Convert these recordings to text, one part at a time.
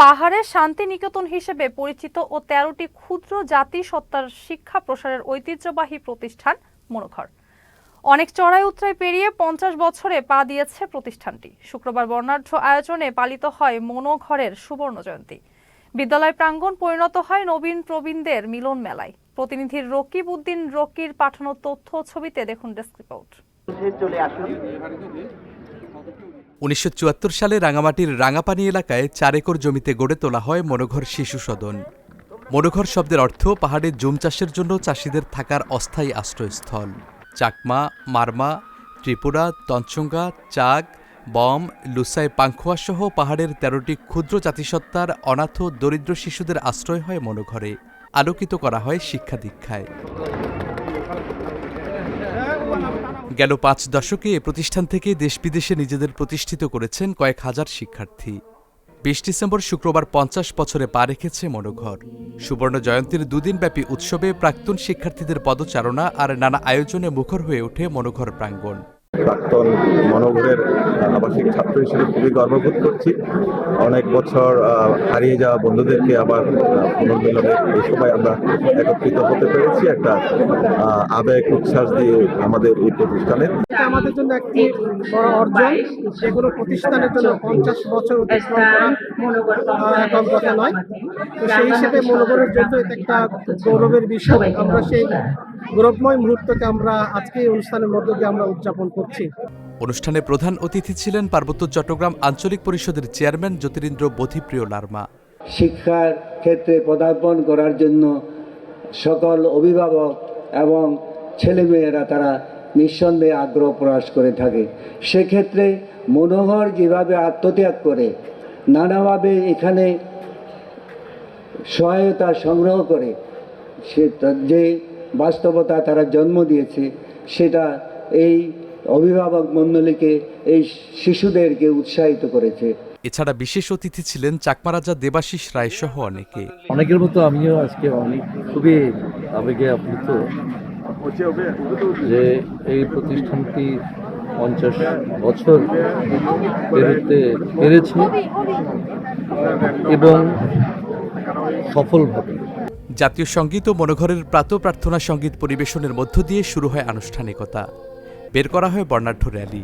পাহাড়ের শান্তিনিকেতন হিসেবে পরিচিত ও ১৩টি ক্ষুদ্র জাতিসত্তার শিক্ষা প্রসারের ঐতিহ্যবাহী প্রতিষ্ঠান মনোঘর অনেক চড়াই উতরাই পেরিয়ে ৫০ বছরে পা দিয়েছে প্রতিষ্ঠানটি। শুক্রবার বর্ণাঢ্য আয়োজনে পালিত হয় মনোঘরের সুবর্ণ জয়ন্তী। বিদ্যালয় প্রাঙ্গণ পরিণত হয় নবীন প্রবীণদের মিলন মেলায়। প্রতিনিধি রকিব উদ্দিন রকির পাঠানো তথ্য ছবিতে দেখুন ডেস্ক রিপোর্ট। ১৯৭৪ সালে রাঙামাটির রাঙাপানি এলাকায় ৪ একর জমিতে গড়ে তোলা হয় মনোঘর শিশু সদন। মনোঘর শব্দের অর্থ পাহাড়ে জুম চাষের জন্য চাষিদের থাকার অস্থায়ী আশ্রয়স্থল। চাকমা, মারমা, ত্রিপুরা, তঞ্চঙ্গা, চাক, বম, লুসাই, পাংখোয়া সহ পাহাড়ের ১৩টি ক্ষুদ্র জাতিসত্তার অনাথ দরিদ্র শিশুদের আশ্রয় হয় মনোঘরে। আলোকিত করা হয় শিক্ষা দীক্ষায়। গেল ৫ দশকে এ প্রতিষ্ঠান থেকে দেশ বিদেশে নিজেদের প্রতিষ্ঠিত করেছেন কয়েক হাজার শিক্ষার্থী। ২০ ডিসেম্বর শুক্রবার ৫০ বছরে পা রেখেছে মনোঘর। সুবর্ণ জয়ন্তীর দুদিনব্যাপী উৎসবে প্রাক্তন শিক্ষার্থীদের পদচারণা আর নানা আয়োজনে মুখর হয়ে ওঠে মনোঘর প্রাঙ্গণ। প্রাক্তন মনোঘরের আবাসিক ছাত্র হিসেবে খুবই গর্ববোধ করছি। অনেক বছর হারিয়ে যাওয়া বন্ধুদেরকে আবার পুনর্মিলনের এই সময় আমরা একত্রিত হতে পেরেছি একটা আবেগ উচ্ছ্বাস দিয়ে আমাদের এই প্রতিষ্ঠানে। আমাদের জন্য একটি বড় অর্জন। যে কোনো প্রতিষ্ঠানের জন্য ৫০ বছর অতিক্রম করা কম কথা নয়। তো সেই হিসেবে মনোঘরের জন্য এটা একটা গৌরবের বিষয়। আমরা সেই গৌরবময় মুহূর্তকে আমরা আজকে এই অনুষ্ঠানের মধ্য দিয়ে আমরা উদযাপন করছি। অনুষ্ঠানে প্রধান অতিথি ছিলেন পার্বত্য চট্টগ্রাম আঞ্চলিক পরিষদের চেয়ারম্যান জ্যোতিরিন্দ্র বোধিপ্রিয় লার্মা। শিক্ষার ক্ষেত্রে পদার্পণ করার জন্য সকল অভিভাবক এবং ছেলেমেয়েরা তারা নিঃসন্দেহে আগ্রহ প্রকাশ করে থাকে। সেক্ষেত্রে মনোঘর যেভাবে আত্মত্যাগ করে নানাভাবে এখানে সহায়তা সংগ্রহ করে সে যে বাস্তবতা তারা জন্ম দিয়েছে সেটা এই অভিভাবক মণ্ডলীকে এই শিশুদেরকে উৎসাহিত করেছে। এছাড়া বিশেষ অতিথি ছিলেন চাকমা রাজা দেবাশিস রায় সহ অনেকের মতো আমিও আজকে খুবই আবেগে আপ্লুত যে এই প্রতিষ্ঠানটি ৫০ বছর পেরোতে পেরেছে এবং সফলভাবে। জাতীয় সঙ্গীত ও মনোঘরের প্রাতঃ প্রার্থনা সঙ্গীত পরিবেশনের মধ্য দিয়ে শুরু হয় আনুষ্ঠানিকতা। বের করা হয় বর্ণাঢ্য র্যালি।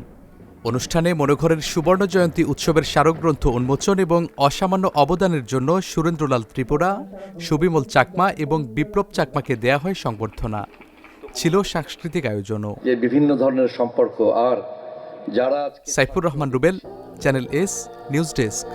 অনুষ্ঠানে মনোঘরের সুবর্ণ জয়ন্তী উৎসবের স্মারকগ্রন্থ উন্মোচন এবং অসামান্য অবদানের জন্য সুরেন্দ্রলাল ত্রিপুরা, সুবিমল চাকমা এবং বিপ্লব চাকমাকে দেয়া হয় সংবর্ধনা। ছিল সাংস্কৃতিক আয়োজনও। বিভিন্ন ধরনের সম্পর্ক আর যারা Saifur Rahman Rubel, channel S news desk.